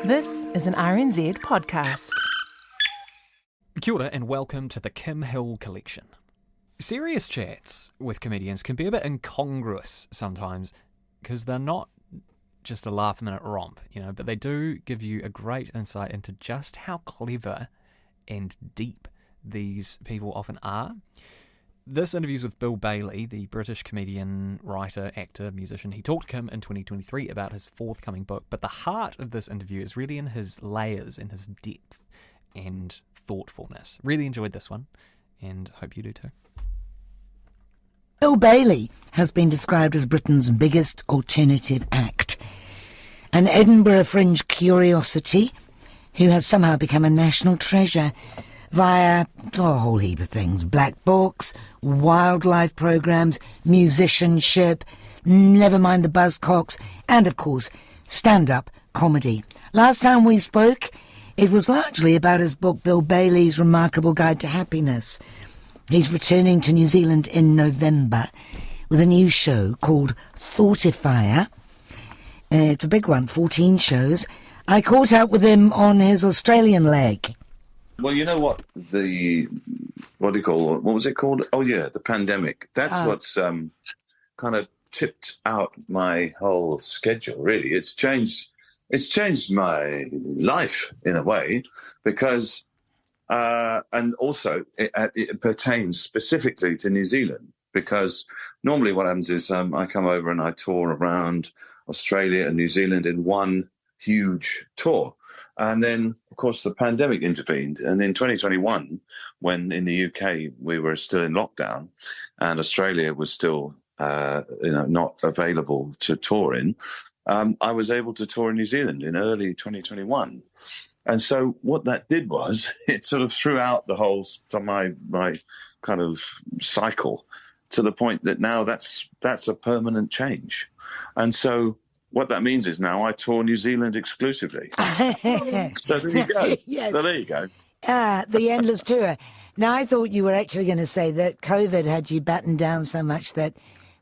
This is an RNZ podcast. Kia ora and welcome to the Kim Hill Collection. Serious chats with comedians can be a bit incongruous sometimes because they're not just a laugh-a-minute romp, but they do give you a great insight into just how clever and deep these people often are. This interview is with Bill Bailey, the British comedian, writer, actor, musician. He talked to Kim in 2023 about his forthcoming book, but the heart of this interview is really in his layers, in his depth and thoughtfulness. Really enjoyed this one, and hope you do too. Bill Bailey has been described as Britain's biggest alternative act, an Edinburgh Fringe curiosity who has somehow become a national treasure via a whole heap of things: black books, wildlife programmes, musicianship, Never Mind the Buzzcocks, and of course stand-up comedy. Last time we spoke, it was largely about his book Bill Bailey's Remarkable Guide to Happiness. He's returning to New Zealand in November with a new show called Thoughtifier. It's a big one, 14 shows. I caught up with him on his Australian leg. Well, you know what? What was it called? Oh, yeah, the pandemic. That's what's kind of tipped out my whole schedule, really. It's changed my life in a way because, and also it pertains specifically to New Zealand because normally what happens is I come over and I tour around Australia and New Zealand in one huge tour. And then, of course, the pandemic intervened. And in 2021, when in the UK we were still in lockdown and Australia was still not available to tour in, I was able to tour in New Zealand in early 2021. And so what that did was it sort of threw out the whole my kind of cycle to the point that now that's a permanent change. And so what that means is now I tour New Zealand exclusively. So there you go. Yes. So there you go. The endless tour. Now, I thought you were actually going to say that COVID had you battened down so much that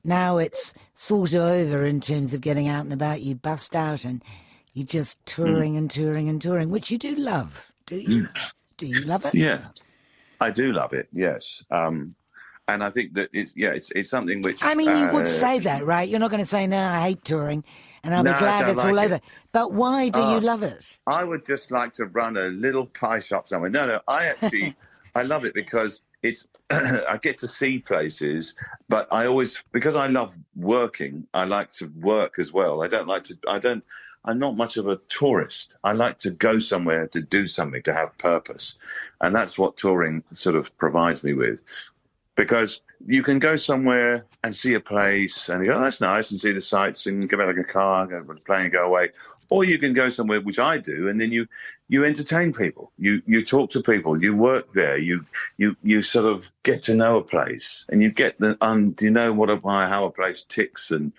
now it's sort of over in terms of getting out and about. You bust out and you're just touring and touring and touring, which you do love, do you? Do you love it? Yeah, I do love it, yes. And I think that it's something which... I mean, you would say that, right? You're not going to say, no, I hate touring and I'll be glad it's all over. But why do you love it? I would just like to run a little pie shop somewhere. No, I love it because it's... I get to see places, but because I love working, I like to work as well. I'm not much of a tourist. I like to go somewhere to do something, to have purpose. And that's what touring sort of provides me with. Because you can go somewhere and see a place and you go, oh, that's nice, and see the sights and get back in a car, go to the plane and go away. Or you can go somewhere, which I do, and then you entertain people. You talk to people. You work there. You sort of get to know a place, and you get you know how a place ticks and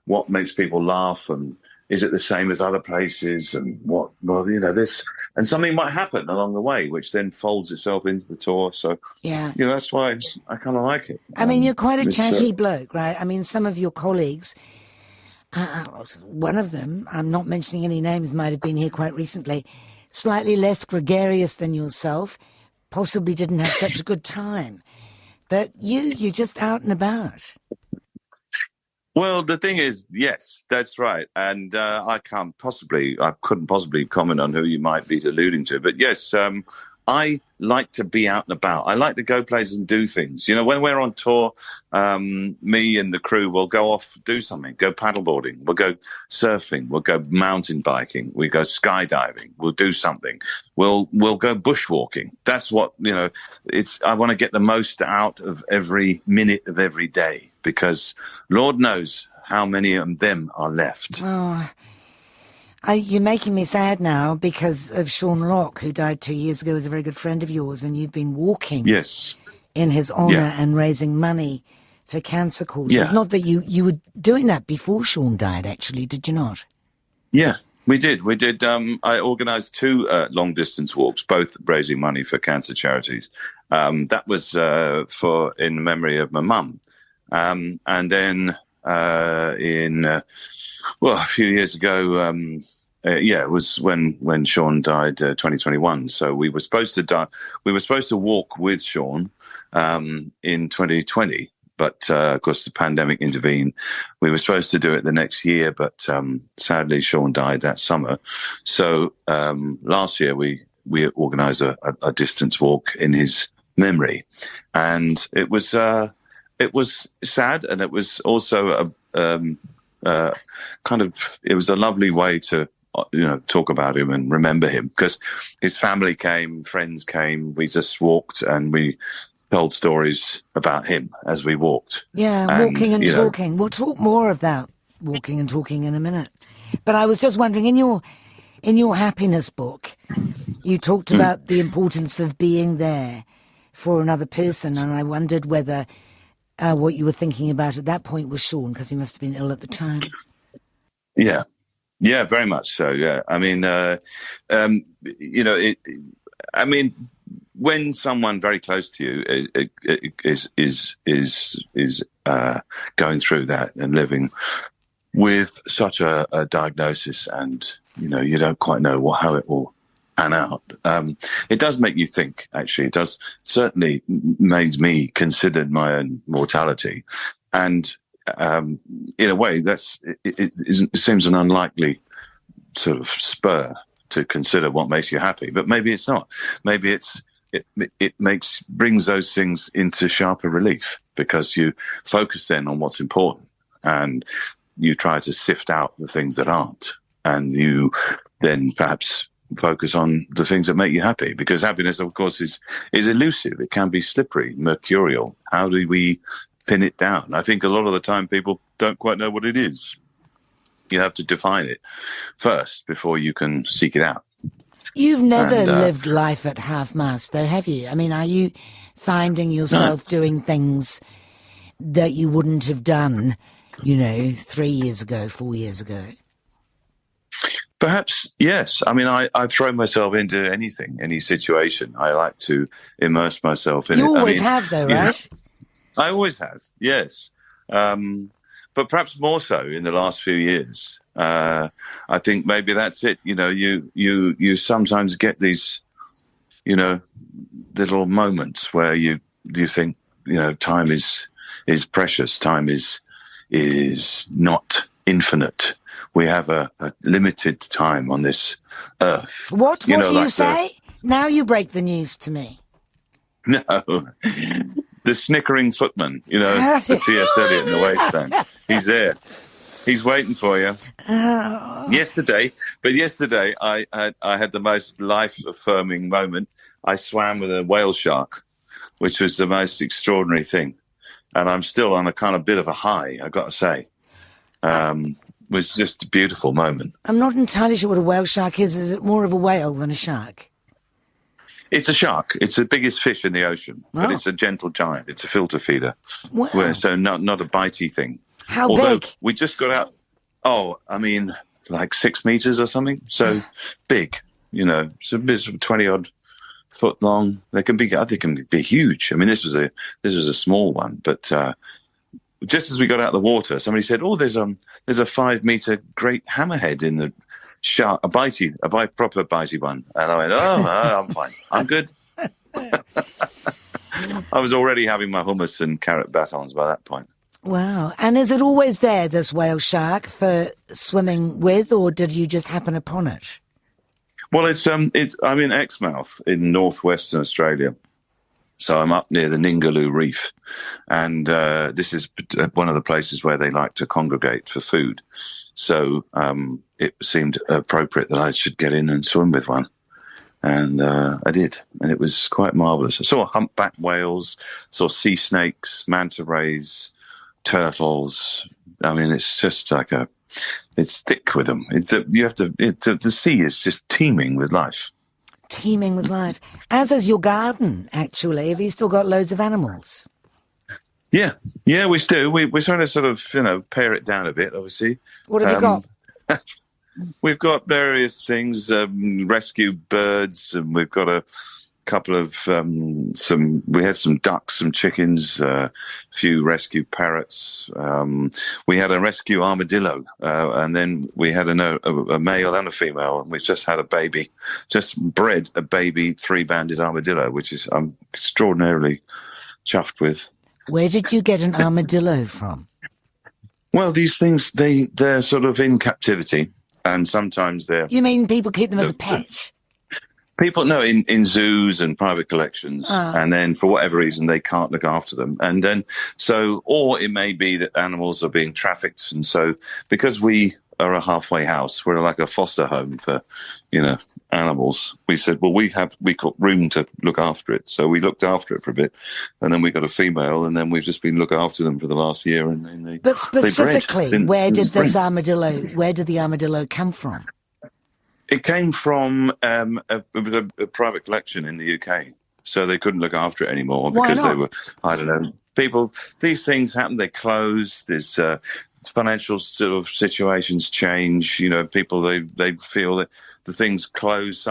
what makes people laugh, and is it the same as other places, and this, and something might happen along the way, which then folds itself into the tour. So that's why I kind of like it. I mean, you're quite a chatty bloke, right? I mean, some of your colleagues, one of them, I'm not mentioning any names, might have been here quite recently, slightly less gregarious than yourself, possibly didn't have such a good time. But you're just out and about. Well, the thing is, yes, that's right. And I couldn't possibly comment on who you might be alluding to. But yes, I like to be out and about. I like to go places and do things. You know, when we're on tour, me and the crew will go off, do something, go paddleboarding, we'll go surfing, we'll go mountain biking, we go skydiving, we'll do something. We'll go bushwalking. That's what, I want to get the most out of every minute of every day because Lord knows how many of them are left. Oh, you're making me sad now because of Sean Locke, who died 2 years ago, was a very good friend of yours, and you've been walking in his honour and raising money for cancer causes. Yeah. Not that you were doing that before Sean died, actually, did you not? Yeah, we did. I organised 2 long-distance walks, both raising money for cancer charities. That was in memory of my mum. And then a few years ago, it was when Sean died, 2021. So we were supposed to die. We were supposed to walk with Sean in 2020, but of course the pandemic intervened. We were supposed to do it the next year, but sadly Sean died that summer. So last year we organised a distance walk in his memory, and it was sad, and it was also it was a lovely way to talk about him and remember him, because his family came, friends came, we just walked and we told stories about him as we walked. Yeah, walking and talking. We'll talk more of that walking and talking in a minute. But I was just wondering, in your happiness book, you talked about the importance of being there for another person, and I wondered whether what you were thinking about at that point was Sean, because he must have been ill at the time. Yeah, very much so. Yeah, I mean, when someone very close to you is going through that and living with such a diagnosis, and you don't quite know how it will pan out, it does make you think. Actually, it does certainly made me consider my own mortality, and in a way, it seems an unlikely sort of spur to consider what makes you happy. But maybe it's not. Maybe it brings those things into sharper relief, because you focus then on what's important, and you try to sift out the things that aren't, and you then perhaps focus on the things that make you happy, because happiness, of course, is elusive. It can be slippery, mercurial. How do we pin it down? I think a lot of the time people don't quite know what it is. You have to define it first before you can seek it out. You've never lived life at half-mast, though, have you? I mean, are you finding yourself doing things that you wouldn't have done, 3 years ago, 4 years ago? Perhaps, yes. I mean, I throw myself into anything, any situation. I like to immerse myself in it. You always have, though, right? I always have, yes. But perhaps more so in the last few years. I think maybe that's it. You sometimes get these, little moments where you think, time is precious. Time is not infinite. We have a limited time on this earth. What do you say? Now you break the news to me. No. The snickering footman, the T.S. Eliot in the wasteland. He's there. He's waiting for you. Oh. Yesterday, I had the most life-affirming moment. I swam with a whale shark, which was the most extraordinary thing. And I'm still on a kind of bit of a high, I've got to say. It was just a beautiful moment. I'm not entirely sure what a whale shark is. Is it more of a whale than a shark? It's a shark. It's the biggest fish in the ocean, but it's a gentle giant. It's a filter feeder. Wow. So not a bitey thing. How big? We just got out. Oh, I mean, like 6 meters or something. So big, it's a bit of 20-odd foot long. I think they can be huge. I mean, this was a small one, but just as we got out of the water, somebody said, "Oh, there's a 5 meter great hammerhead in the shark, a proper bitey one." And I went, "Oh, I'm fine. I'm good." I was already having my hummus and carrot batons by that point. Wow. And is it always there, this whale shark, for swimming with, or did you just happen upon it? Well, I'm in Exmouth in northwestern Australia. So I'm up near the Ningaloo Reef, and this is one of the places where they like to congregate for food. So it seemed appropriate that I should get in and swim with one. And I did, and it was quite marvellous. I saw humpback whales, saw sea snakes, manta rays, turtles. I mean, it's just like it's thick with them. The sea is just teeming with life. Teeming with life. As is your garden, actually. Have you still got loads of animals? Yeah, we still. We're trying to sort of, pare it down a bit, obviously. What have you got? We've got various things, rescue birds, and we've got couple of we had some ducks, some chickens, a few rescue parrots. We had a rescue armadillo, and then we had a male and a female, and we just had a baby, just bred a baby 3-banded armadillo, which is I'm extraordinarily chuffed with. Where did you get an armadillo from? Well, these things, they're sort of in captivity, and sometimes they're... You mean people keep them as a pet? People, no, in zoos and private collections, and then for whatever reason they can't look after them, and then or it may be that animals are being trafficked, and so because we are a halfway house, we're like a foster home for, animals. We said, well, we got room to look after it, so we looked after it for a bit, and then we got a female, and then we've just been looking after them for the last year, and then they. But specifically, where did the armadillo come from? It came from it was a private collection in the UK, so they couldn't look after it anymore because they were, I don't know, people. These things happen. They close. There's financial sort of situations change. People they feel that the things close.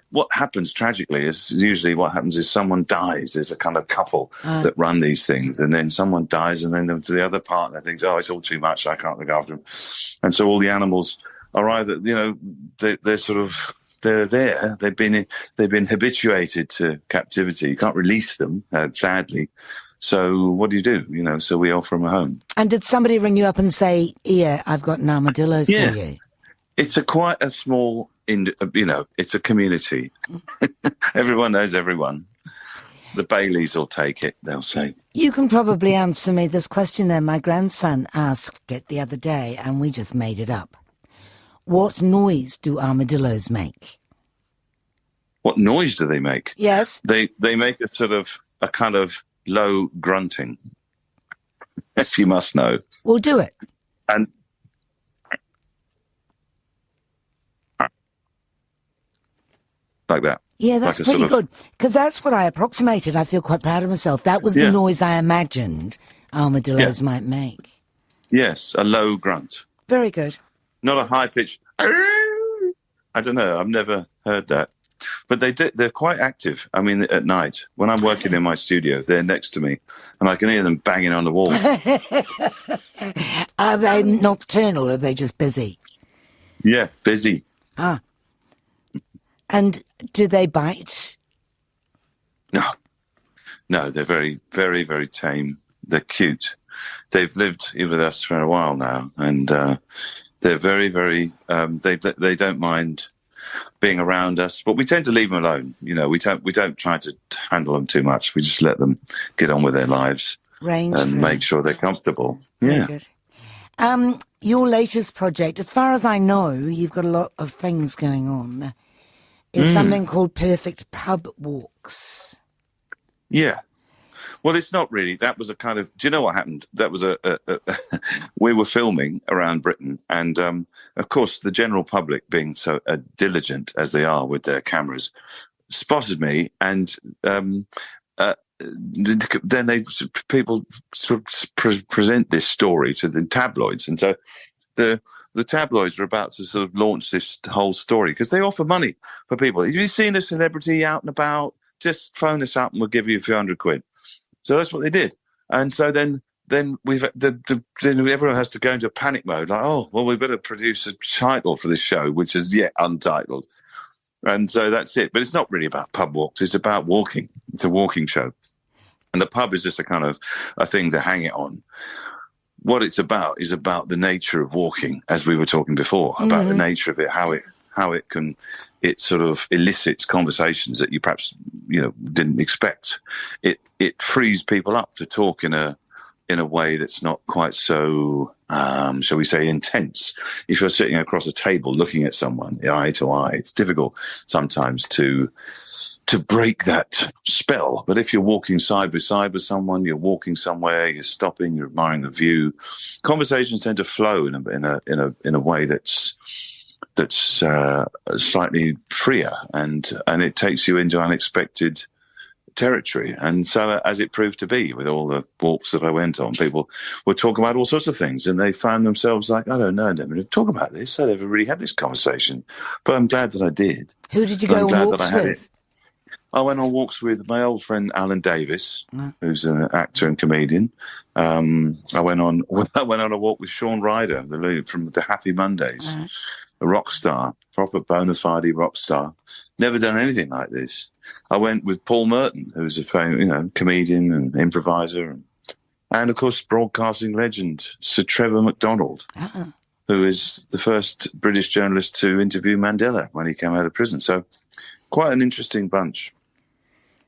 What happens tragically is usually what happens is someone dies. There's a kind of couple that run these things, and then someone dies, and then the other partner thinks, oh, it's all too much. I can't look after them, and so all the animals are either, they're there. They've been habituated to captivity. You can't release them, sadly. So what do? So we offer them a home. And did somebody ring you up and say, "Yeah, I've got an armadillo for you"? It's quite a small, it's a community. Everyone knows everyone. The Baileys will take it, they'll say. You can probably answer me this question then. My grandson asked it the other day, and we just made it up. What noise do armadillos make? What noise do they make? Yes. They make a kind of low grunting. Yes, you must know. We'll do it. And like that. Yeah, that's like pretty good. Because that's what I approximated. I feel quite proud of myself. That was the noise I imagined armadillos might make. Yes, a low grunt. Very good. Not a high-pitched, I don't know, I've never heard that. But they're quite active. I mean, at night, when I'm working in my studio, they're next to me, and I can hear them banging on the wall. Are they nocturnal, or are they just busy? Yeah, busy. Ah. And do they bite? No, they're very, very, very tame. They're cute. They've lived with us for a while now, and they're very, very. They don't mind being around us, but we tend to leave them alone. We don't try to handle them too much. We just let them get on with their lives and make sure they're comfortable. Yeah. Good. Your latest project, as far as I know, you've got a lot of things going on. Is something called Perfect Pub Walks. Yeah. Well, it's not really. That was a kind of... Do you know what happened? That was we were filming around Britain, and of course, the general public, being so diligent as they are with their cameras, spotted me, and then people sort of present this story to the tabloids, and so the tabloids are about to sort of launch this whole story because they offer money for people. Have you seen a celebrity out and about? Just phone us up and we'll give you a few £100. So that's what they did. And so then then everyone has to go into a panic mode, like, oh, well, we better produce a title for this show, which is yet untitled. And so that's it. But it's not really about pub walks. It's about walking. It's a walking show. And the pub is just a kind of a thing to hang it on. What it's about is about the nature of walking, as we were talking before, about the nature of it, how it sort of elicits conversations that you perhaps, didn't expect. It frees people up to talk in a way that's not quite so, shall we say, intense. If you're sitting across a table looking at someone eye to eye, it's difficult sometimes to break that spell. But if you're walking side by side with someone, you're walking somewhere, you're stopping, you're admiring the view, conversations tend to flow in a way that's slightly freer, and it takes you into unexpected territory. And so, as it proved to be with all the walks that I went on, people were talking about all sorts of things, and they found themselves like, I don't know, I never talk about this. I never really had this conversation, but I'm glad that I did. Who did you go on walks with? I went on walks with my old friend Alan Davis, who's an actor and comedian. I went on a walk with Sean Ryder, the lead from the Happy Mondays, a rock star, proper bona fide rock star. Never done anything like this. I went with Paul Merton, who's a famous, comedian and improviser, and of course broadcasting legend Sir Trevor MacDonald, who is the first British journalist to interview Mandela when he came out of prison. So quite an interesting bunch.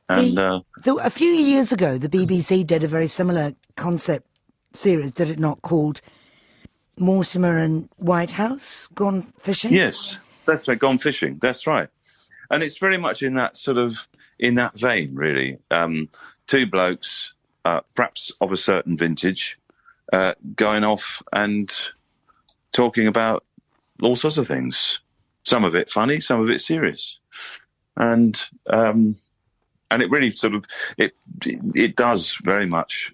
And a few years ago, the BBC did a very similar concept series, did it not, called Mortimer and Whitehouse Gone Fishing? Yes, that's right, Gone Fishing, that's right. And it's very much in that vein, really. Two blokes, perhaps of a certain vintage, going off and talking about all sorts of things. Some of it funny, some of it serious. And it really sort of it does very much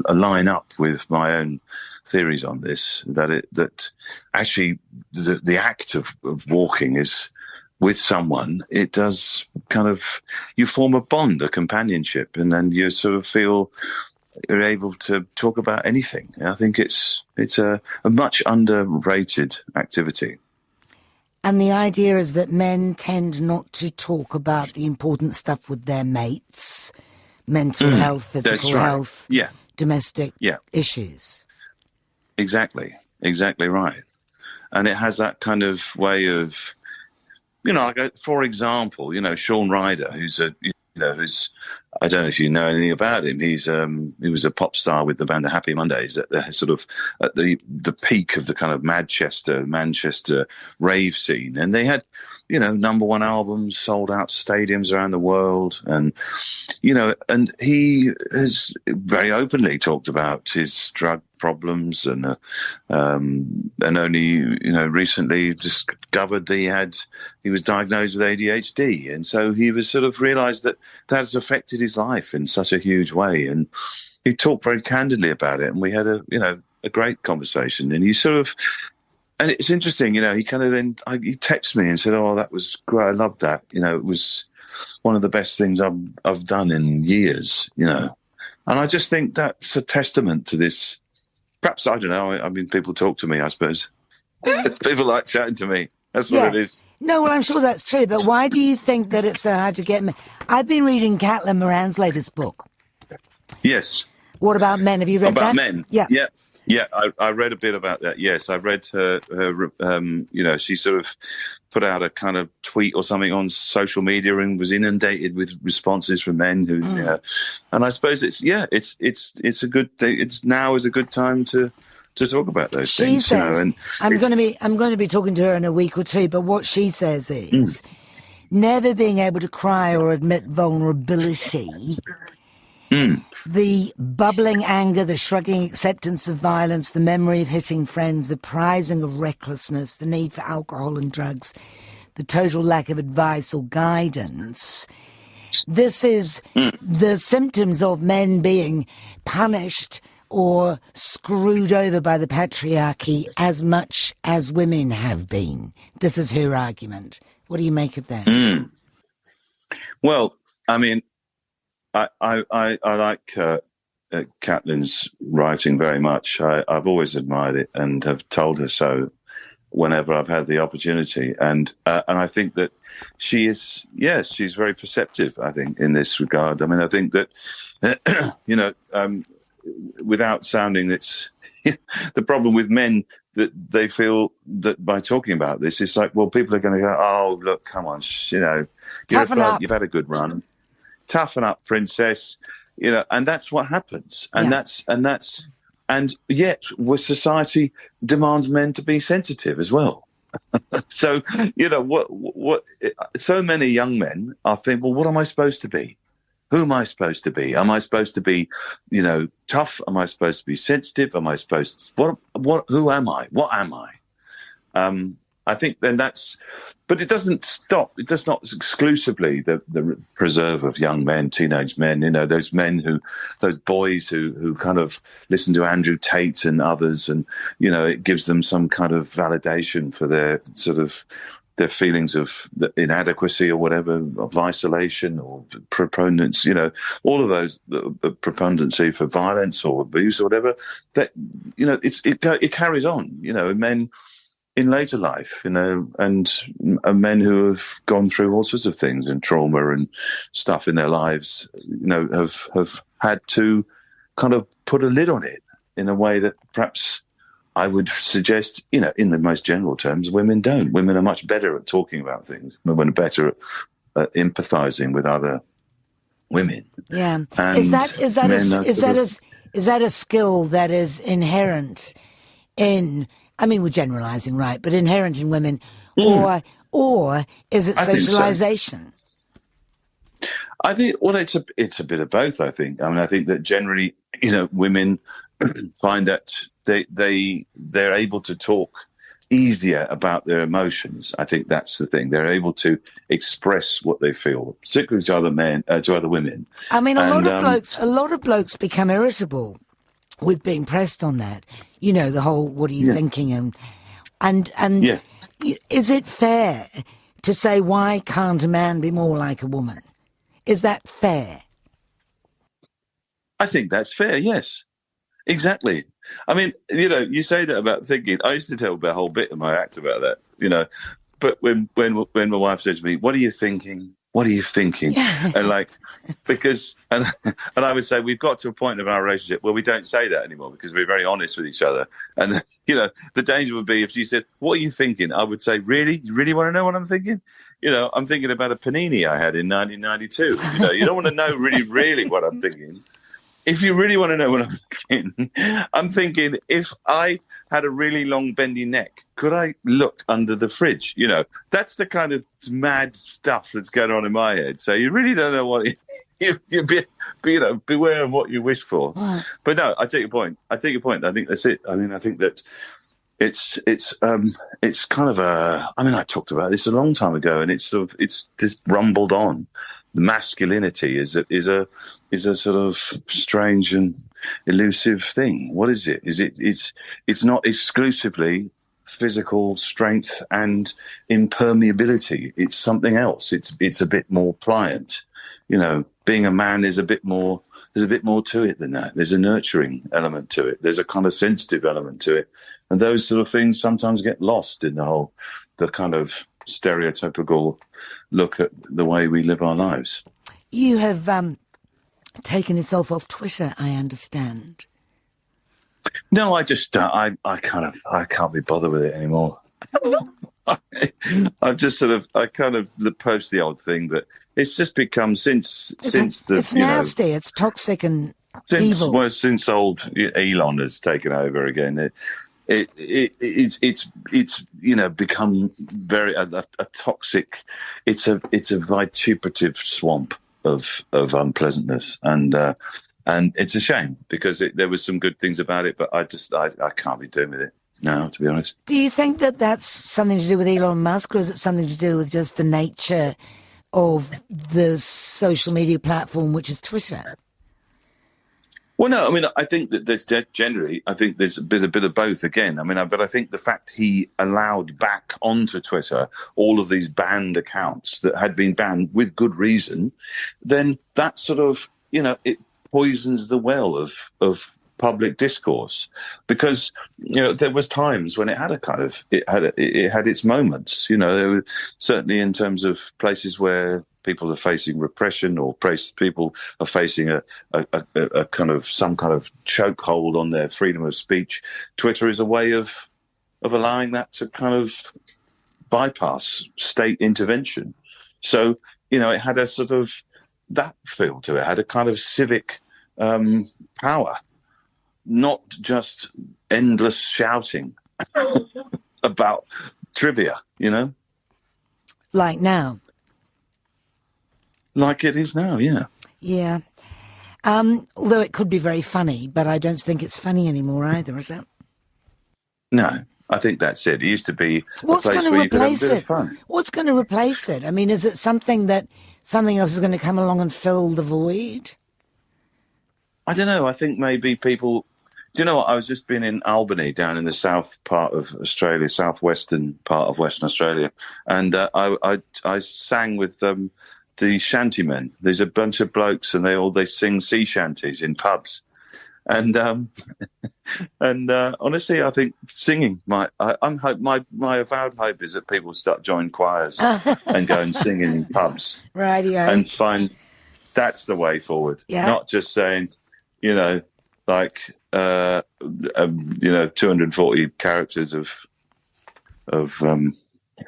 line up with my own theories on this. That actually the act of walking is with someone. It does kind of, you form a bond, a companionship, and then you sort of feel you're able to talk about anything. I think it's a much underrated activity. And the idea is that men tend not to talk about the important stuff with their mates, mental health, physical health, domestic issues. Exactly right. And it has that kind of way of, for example, Sean Ryder, who's I don't know if you know anything about him. He was a pop star with the band The Happy Mondays at the peak of the kind of Manchester rave scene. And they had, number one albums, sold out stadiums around the world. And, and he has very openly talked about his drug problems and only, recently discovered that he was diagnosed with ADHD. And so he was sort of realized that has affected his life in such a huge way. And he talked very candidly about it. And we had a great conversation. And he and it's interesting, he kind of he texted me and said, "Oh, that was great. I loved that. It was one of the best things I've done in years, And I just think that's a testament to this. Perhaps, I don't know. I mean, people talk to me, I suppose. People like chatting to me. That's what it is. No, well, I'm sure that's true. But why do you think that it's so hard to get men? I've been reading Caitlin Moran's latest book. Yes. What About Men? Have you read that? About Men? Yeah. Yeah, I read a bit about that, yes. I read her she sort of put out a kind of tweet or something on social media and was inundated with responses from men who, and I suppose it's a good thing. Now is a good time to talk about those things. She says, I'm going to be talking to her in a week or two, but what she says is never being able to cry or admit vulnerability, the bubbling anger, the shrugging acceptance of violence, the memory of hitting friends, the prizing of recklessness, the need for alcohol and drugs, the total lack of advice or guidance. This is the symptoms of men being punished or screwed over by the patriarchy as much as women have been. This is her argument. What do you make of that? Well, I mean, I like Caitlin's writing very much. I've always admired it and have told her so whenever I've had the opportunity. And I think that she's very perceptive, I think, in this regard. I mean, I think that, without sounding it's the problem with men, that they feel that by talking about this, it's like, well, people are going to go, "Oh, look, come on, you've had a good run. Toughen up, princess," and that's what happens. And yet society demands men to be sensitive as well. So, what so many young men are thinking, well, what am I supposed to be? Who am I supposed to be? Am I supposed to be, tough? Am I supposed to be sensitive? Am I supposed to, who am I? What am I? I think then but it doesn't stop. It does not exclusively the preserve of young men, teenage men, those boys who kind of listen to Andrew Tate and others, and, it gives them some kind of validation for their sort of their feelings of inadequacy or whatever, of isolation or proponents, all of those, the preponderancy for violence or abuse or whatever, that, it carries on, men in later life, and men who have gone through all sorts of things and trauma and stuff in their lives, have had to kind of put a lid on it in a way that perhaps I would suggest, in the most general terms, women don't. Women are much better at talking about things. Women are better at empathizing with other women. Yeah. And is that a skill that is inherent in? I mean, we're generalizing, right? But inherent in women, or is it socialization? I think it's a bit of both. I think. I mean, I think that generally, women find that they're able to talk easier about their emotions. I think that's the thing. They're able to express what they feel, particularly to other women. I mean, a lot of blokes become irritable with being pressed on that. The whole "what are you thinking?" and yeah. Is it fair to say, why can't a man be more like a woman? Is that fair? I think that's fair. Yes, exactly. I mean, you say that about thinking. I used to tell a whole bit in my act about that. But when my wife said to me, "What are you thinking? What are you thinking?" Yeah. And and I would say, we've got to a point of our relationship where we don't say that anymore because we're very honest with each other. And the danger would be if she said, "What are you thinking?" I would say, "Really? You really want to know what I'm thinking?" I'm thinking about a panini I had in 1992. You don't want to know really what I'm thinking. If you really want to know what I'm thinking, if I had a really long bendy neck, could I look under the fridge? That's the kind of mad stuff that's going on in my head. So you really don't know what beware of what you wish for. Right. But no, I take your point. I think that's it. I mean, I think that it's kind of I talked about this a long time ago, and it's just rumbled on. Masculinity is a sort of strange and elusive thing. What is it? It's not exclusively physical strength and impermeability. It's something else. It's a bit more pliant. Being a man is a bit more. There's a bit more to it than that. There's a nurturing element to it. There's a kind of sensitive element to it, and those sort of things sometimes get lost in the kind of stereotypical look at the way we live our lives. You have taken yourself off Twitter, I understand. No, I just I can't be bothered with it anymore. I kind of post the odd thing, but it's just become it's nasty. It's toxic and evil. Well, since old Elon has taken over again, it's become very a toxic. It's a vituperative swamp of unpleasantness, and it's a shame because there was some good things about it, but I can't be doing with it now, to be honest. Do you think that that's something to do with Elon Musk, or is it something to do with just the nature of the social media platform, which is Twitter? Well, no, I mean, I think that there's generally, I think there's a bit of both again. I mean, but I think the fact he allowed back onto Twitter all of these banned accounts that had been banned with good reason, then that sort of, it poisons the well of public discourse, because there was times when it had it had its moments. There were, certainly in terms of places where people are facing repression, or people are facing a kind of some kind of chokehold on their freedom of speech. Twitter is a way of allowing that to kind of bypass state intervention. So it had a sort of that feel to it. It had a kind of civic power, not just endless shouting about trivia, Like now. Like it is now, yeah. Yeah. Although it could be very funny, but I don't think it's funny anymore either, is it? No, I think that's it. It used to be a place where you could have a bit of fun. What's going to replace it? I mean, is it something else is going to come along and fill the void? I don't know. I think maybe people Do you know what? I was just been in Albany, down in the south part of Australia, southwestern part of Western Australia, and I sang with the shantymen. There's a bunch of blokes, and they sing sea shanties in pubs, and honestly, I think singing my avowed hope is that people start joining choirs and go and sing in pubs, Radio, and find that's the way forward. Yeah. Not just saying, like 240 characters of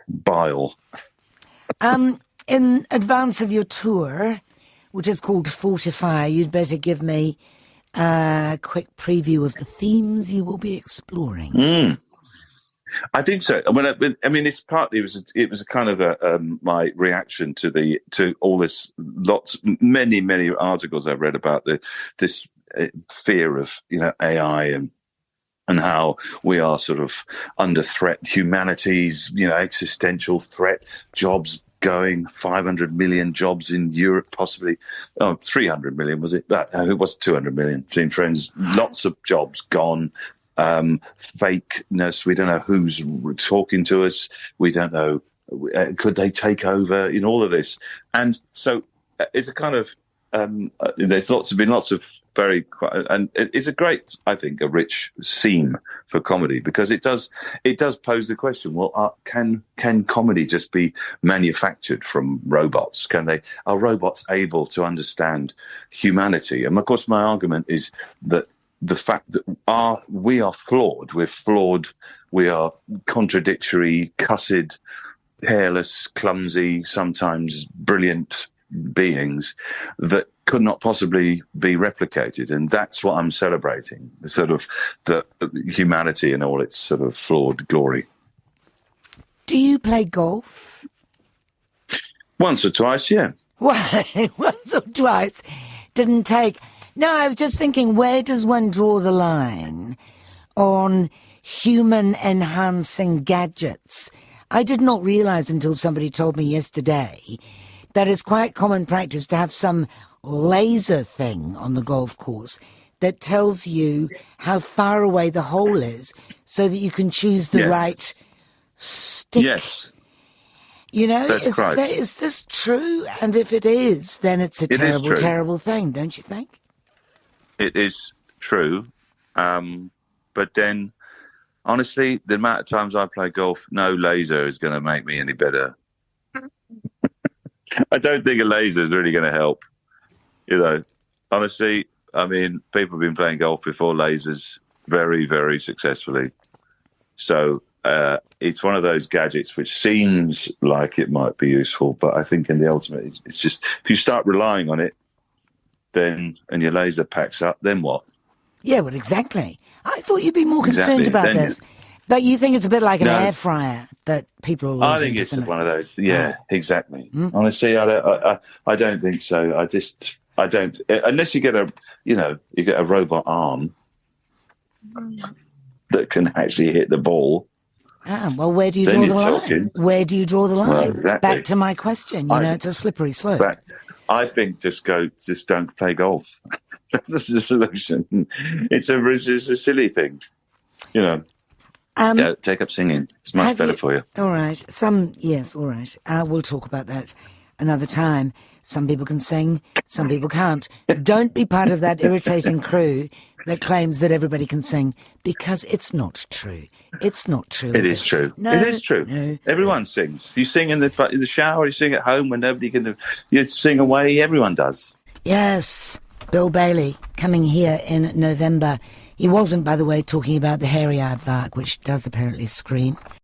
bile. In advance of your tour, which is called Thoughtifier, you'd better give me a quick preview of the themes you will be exploring. I think so. I mean, it's partly it was a kind of my reaction to all this many articles I've read about this fear of AI and how we are sort of under threat, humanity's existential threat, jobs going, 500 million jobs in Europe, possibly 300 million was it? It was 200 million. Between friends, lots of jobs gone. Fakeness. We don't know who's talking to us. We don't know. Could they take over in all of this? And so it's a kind of there's been lots of and it's a great, I think, a rich theme for comedy, because it does pose the question: well, can comedy just be manufactured from robots? Are robots able to understand humanity? And of course, my argument is that the fact that we are flawed. We're flawed. We are contradictory, cussed, hairless, clumsy, sometimes brilliant beings that could not possibly be replicated. And that's what I'm celebrating, sort of the humanity in all its sort of flawed glory. Do you play golf? Once or twice, yeah. Once or twice. Didn't take... No, I was just thinking, where does one draw the line on human-enhancing gadgets? I did not realise until somebody told me yesterday that it's quite common practice to have some laser thing on the golf course that tells you how far away the hole is so that you can choose the right stick. Yes. Is this true? And if it is, then it's a terrible, terrible thing, don't you think? It is true. But then, honestly, the amount of times I play golf, no laser is going to make me any better. I don't think a laser is really going to help. Honestly, I mean, people have been playing golf before lasers very, very successfully. So it's one of those gadgets which seems like it might be useful, but I think in the ultimate, it's just, if you start relying on it, and your laser packs up, then what? Yeah, well, exactly. I thought you'd be more concerned about this. But you think it's a bit like an air fryer that people are using? I think it's one of those. Yeah, exactly. Honestly, I don't think so. I don't. Unless you get a robot arm that can actually hit the ball. Well, where do you draw the line? Where do you draw the line? Well, exactly. Back to my question. It's a slippery slope. I think just don't play golf. That's the solution. It's a silly thing, take up singing. It's much better for you. All right. All right. We'll talk about that another time. Some people can sing, some people can't. Don't be part of that irritating crew that claims that everybody can sing, because it's not true. It's not true. It is true. No, it is true. No. Everyone sings. You sing in the shower, you sing at home when nobody can. You sing away. Everyone does. Yes. Bill Bailey coming here in November. He wasn't, by the way, talking about the hairy aardvark, which does apparently scream.